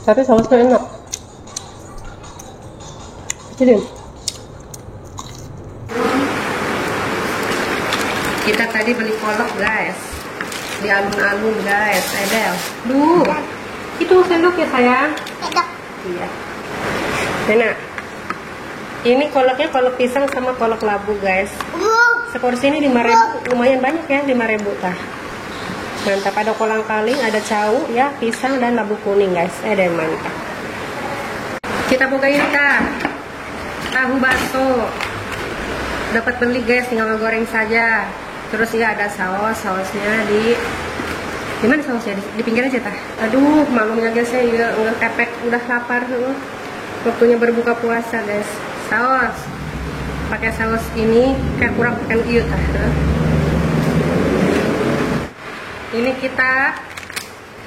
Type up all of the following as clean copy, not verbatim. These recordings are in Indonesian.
Tapi sausnya enak. Kecilin. Kita tadi beli kolak guys, di alun-alun guys. Edel, duh, itu sendok ya sayang. Sendok. Iya. Enak. Ini kolaknya kolak pisang sama kolak labu guys. Seporsi ini 5.000, lumayan banyak ya, 5.000 tah. Mantap, ada kolang kaling, ada cau ya, pisang dan labu kuning guys. Edel mantap. Kita buka ini kak, tahu bakso. Dapat beli guys, tinggal goreng saja. Terus ya ada sausnya di mana sausnya di pinggir aja tah. Aduh, malunya guys ya, udah kepek, udah lapar. Waktunya berbuka puasa guys. Saus, pakai saus ini kayak kurang pakai iu tah. Ini kita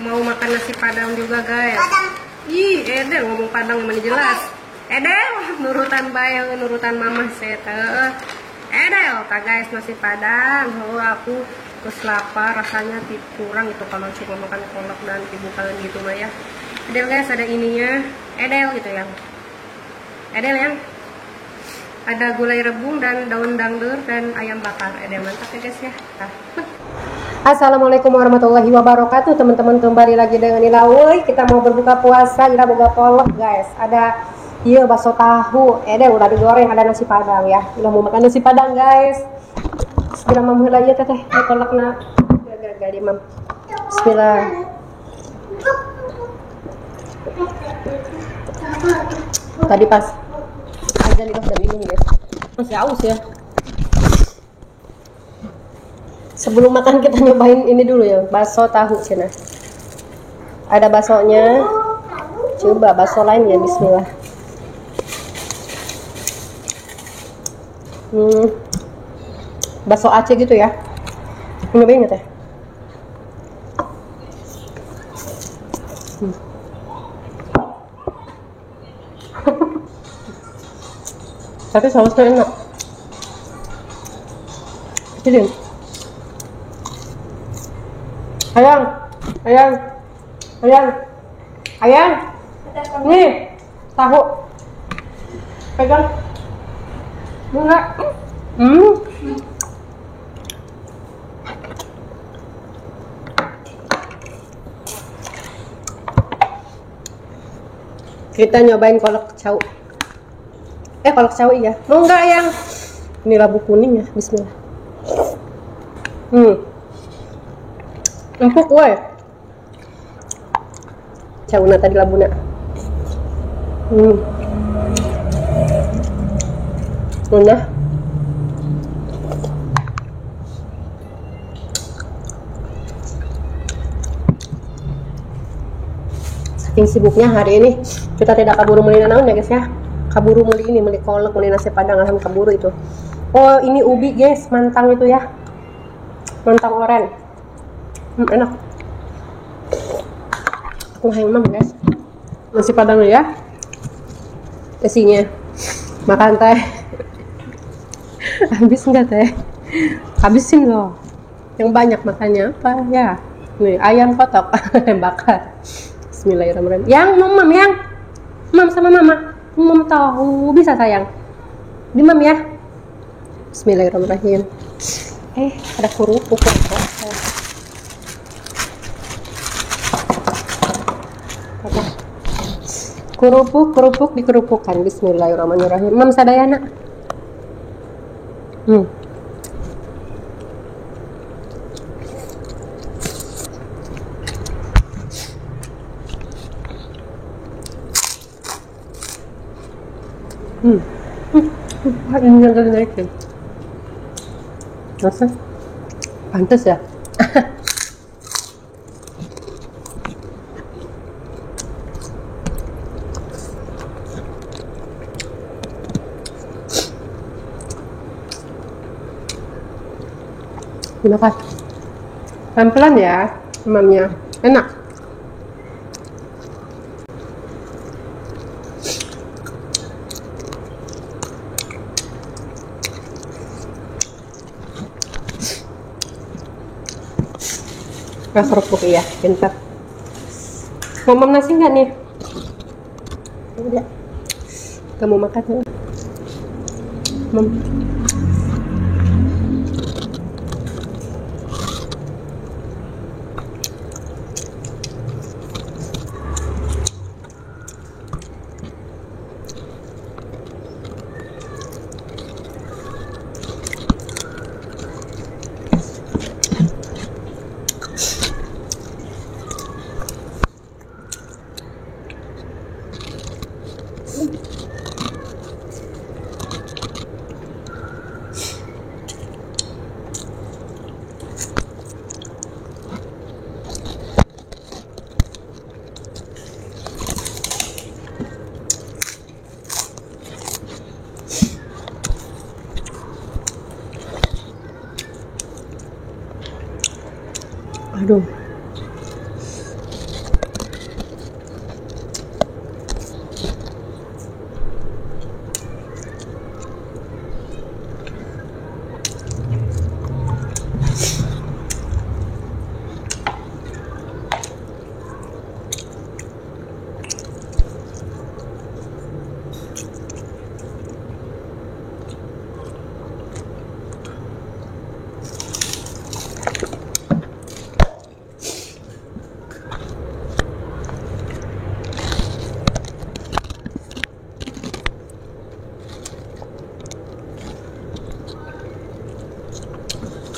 mau makan nasi padang juga guys. Padang. Ih, Edel ngomong padang yang mana jelas. Edel nurutan bayang, nurutan mama saya teh. Edel kak guys, nasi padang. Oh, aku terus lapar, rasanya kurang itu kalau cuma makan kolak dan ibu kalian gitu mah ya. Edel guys, ada ininya. Edel gitu yang. Edel yang ada gulai rebung dan daun dangdur dan ayam bakar. Edel mantap ya guys ya. Nah. Assalamualaikum warahmatullahi wabarakatuh. Teman-teman, kembali lagi dengan Ilawoy. Kita mau berbuka puasa, kita buka kolak guys. Ada iya bakso tahu, udah digoreng, ada nasi padang ya. Udah mau makan nasi padang guys. Segera memulai ya teteh, kolaknya gak di mam. Bismillah. Tadi pas aja nih udah minum guys. Masih aus ya. Sebelum makan kita nyobain ini dulu ya, bakso tahu cina. Ada baksonya. Coba bakso lain ya, bismillah. Bakso Aceh gitu ya. Nyobain nggak teh? Tapi sausnya enak. Kecilin. Ayang, nih tahu, pegang, enggak, Kita nyobain kolak cau, kolak cau iya, mau enggak yang, ini labu kuning ya, bismillah, empuk woy. Cauna tadi labuna. Udah. Saking sibuknya hari ini kita tidak kaburu beli naon ya guys ya. Kaburu beli ini, beli kolak, beli nasi padang, alhamdulillah kaburu itu. Oh, ini ubi guys, mantang itu ya. Mantang oren. Enak. Aku hayang guys, nasi padang ya, isinya makan teh. Habis enggak teh? Habisin loh, yang banyak makannya apa ya, nih ayam kotok bakar. Bismillahirrahmanirrahim. Yang mam sama mama, tahu bisa sayang di mam ya. Bismillahirrahmanirrahim. Ada kerupuk. Kerupuk dikerupukan. Bismillahirrahmanirrahim. Mam sadayana. Ini yang naikin. Masa? Pantes ya? Makan pelan-pelan ya, mamnya enak. kerupuk ya, pintar. Mau nasi nggak nih? Udah. Gak mau makan ya? Aduh.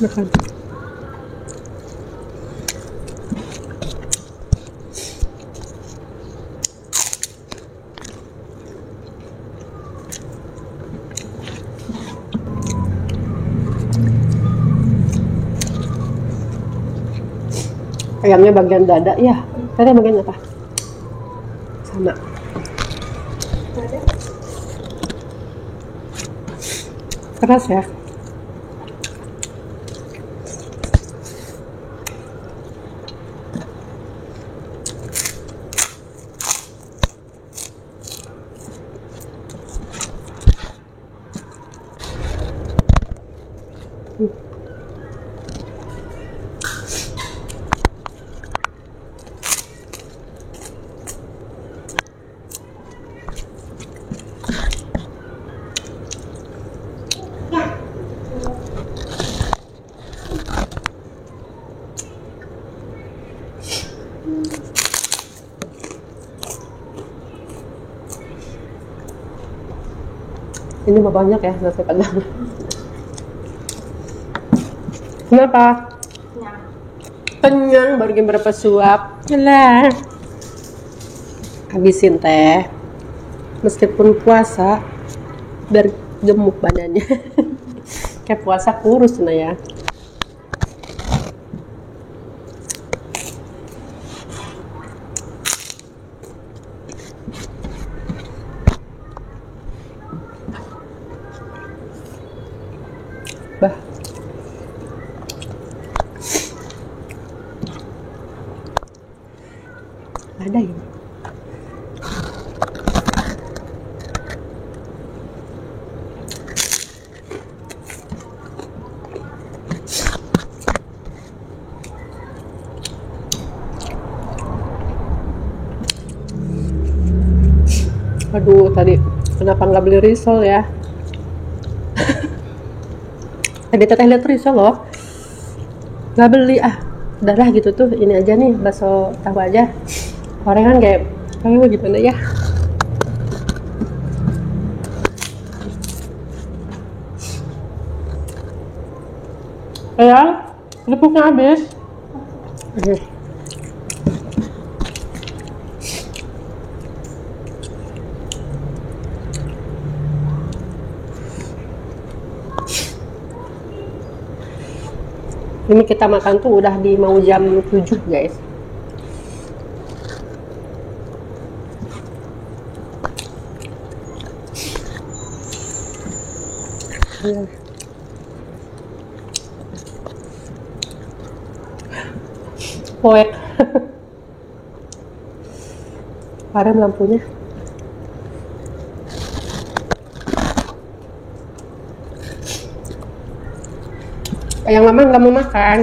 Makan. Ayamnya bagian dada ya. Tadi bagian apa? Sama. Keras ya. Ini mah banyak ya nasi padang. Kenapa? Kenyang baru berapa suap. Yalah. Habisin teh. Meskipun puasa biar gemuk badannya. Kayak puasa kurus nah ya. Bah. Ada ini. Aduh, tadi kenapa nggak beli risol ya? Tadi teteh lihat risol loh, nggak beli darah gitu tuh. Ini aja nih bakso tahu aja. Orang kan kayak gimana ya? Sayang, kerupuknya habis. Ini kita makan tuh udah di mau jam 7 guys. Poek. Padam lampunya. Yang mama nggak mau makan.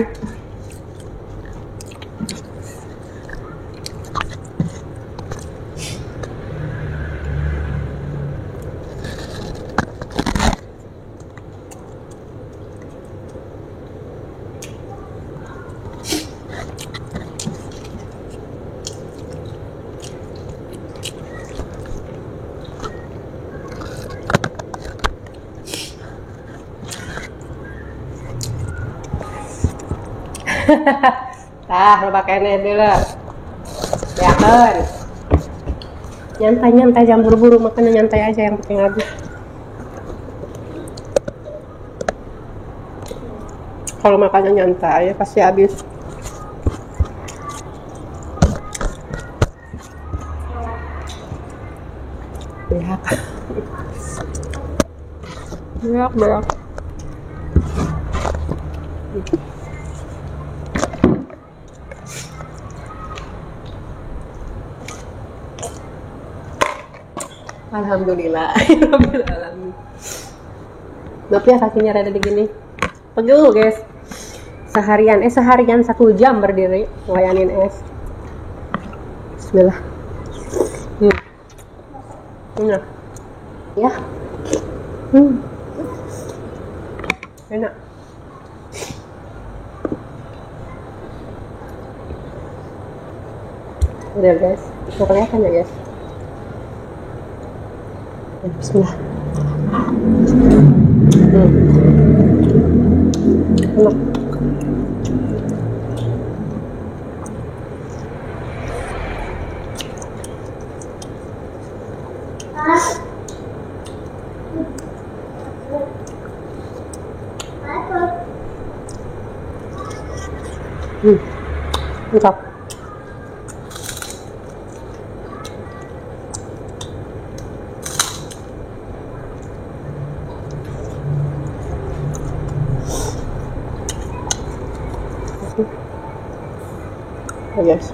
Tah, lo pakai ini dulu. Ya kan. Nyantai jangan buru-buru, makannya nyantai aja yang penting habis. Kalau makannya nyantai pasti habis. Berak. Alhamdulillah. Maaf ya kakinya rada begini. Pegel guys. Seharian 1 jam berdiri ngelayanin es. Bismillah. Enak. Ya. Enak. Udah guys, bisa kelihatan ya guys. Ya, bismillah. Enak. Mantap. Oh yes,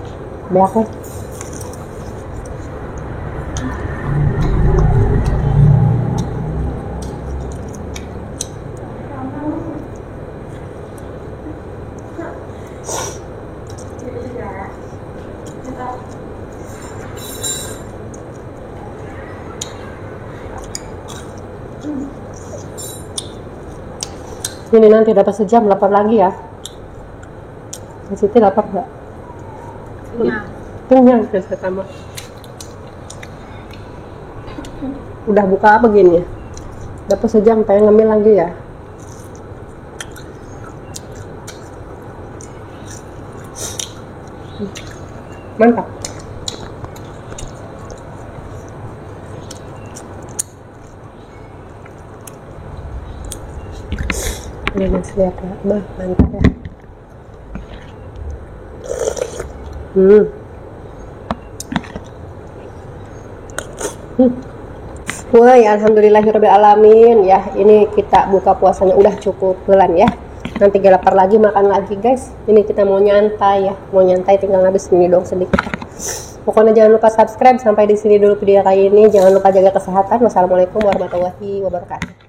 banyak. Ini nanti dapat sejam lapar lagi ya. Di situ lapar nggak? Kenyang guys pertama. Udah buka apa gini ya? Dapat sejam pengen ngemil lagi ya. Mantap. Ini masih lihat ya, mantap ya. Woi, alhamdulillahirobbilalamin ya. Ini kita buka puasanya udah cukup bulan ya. Nanti gak lapar lagi, makan lagi guys. Ini kita mau nyantai ya, tinggal habis ini dong sedikit. Pokoknya jangan lupa subscribe. Sampai di sini dulu video kali ini. Jangan lupa jaga kesehatan. Wassalamualaikum warahmatullahi wabarakatuh.